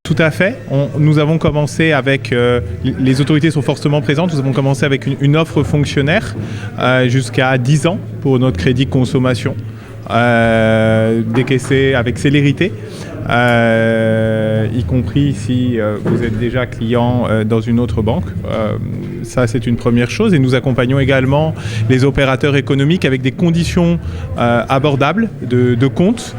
Tout à fait. Nous avons commencé avec, les autorités sont fortement présentes, nous avons commencé avec une offre fonctionnaire jusqu'à 10 ans pour notre crédit consommation, décaissé avec célérité. Y compris si vous êtes déjà client dans une autre banque. Ça, c'est une première chose. Et nous accompagnons également les opérateurs économiques avec des conditions abordables de compte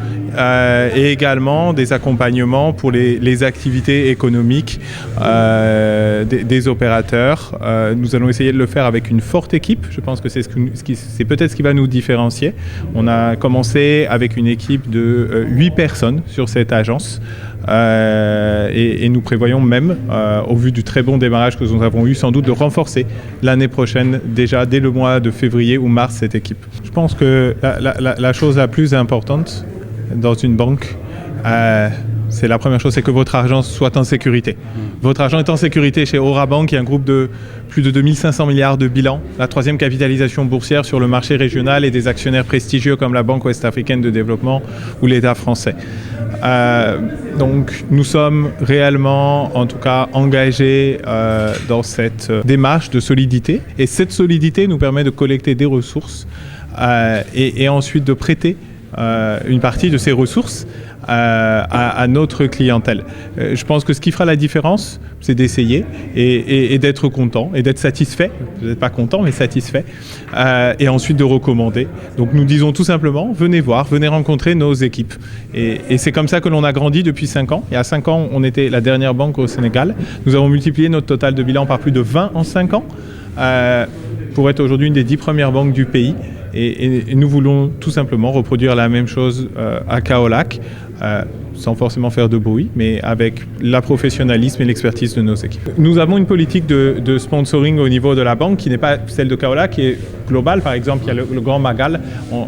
et également des accompagnements pour les activités économiques des opérateurs. Nous allons essayer de le faire avec une forte équipe. Je pense que c'est peut-être ce qui va nous différencier. On a commencé avec une équipe de 8 personnes sur cette agence et nous prévoyons même, au vu du très bon démarrage que nous avons eu, sans doute de renforcer l'année prochaine, déjà dès le mois de février ou mars, cette équipe. Je pense que la chose la plus importante dans une banque, c'est la première chose, c'est que votre argent soit en sécurité. Votre argent est en sécurité chez Aura Bank, qui est un groupe de plus de 2500 milliards de bilan, la 3e capitalisation boursière sur le marché régional et des actionnaires prestigieux comme la Banque Ouest-Africaine de Développement ou l'État français. Donc nous sommes réellement, en tout cas, engagés dans cette démarche de solidité. Et cette solidité nous permet de collecter des ressources et ensuite de prêter une partie de ces ressources à notre clientèle. Je pense que ce qui fera la différence, c'est d'essayer et d'être content et d'être satisfait. Vous n'êtes pas content, mais satisfait. Et ensuite de recommander. Donc nous disons tout simplement, venez voir, venez rencontrer nos équipes. Et c'est comme ça que l'on a grandi depuis 5 ans. Il y a 5 ans, on était la dernière banque au Sénégal. Nous avons multiplié notre total de bilan par plus de 20 en 5 ans pour être aujourd'hui une des 10 premières banques du pays. Et nous voulons tout simplement reproduire la même chose à Kaolack, sans forcément faire de bruit, mais avec le professionnalisme et l'expertise de nos équipes. Nous avons une politique de sponsoring au niveau de la banque qui n'est pas celle de Kaolack, qui est globale. Par exemple, il y a le Grand Magal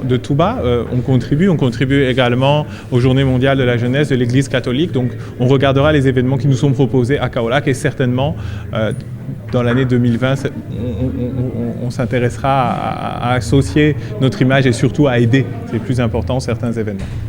de Touba. On contribue également aux Journées mondiales de la jeunesse de l'Église catholique. Donc on regardera les événements qui nous sont proposés à Kaolack et certainement dans l'année 2020, on s'intéressera à associer notre image et surtout à aider, c'est plus important, certains événements.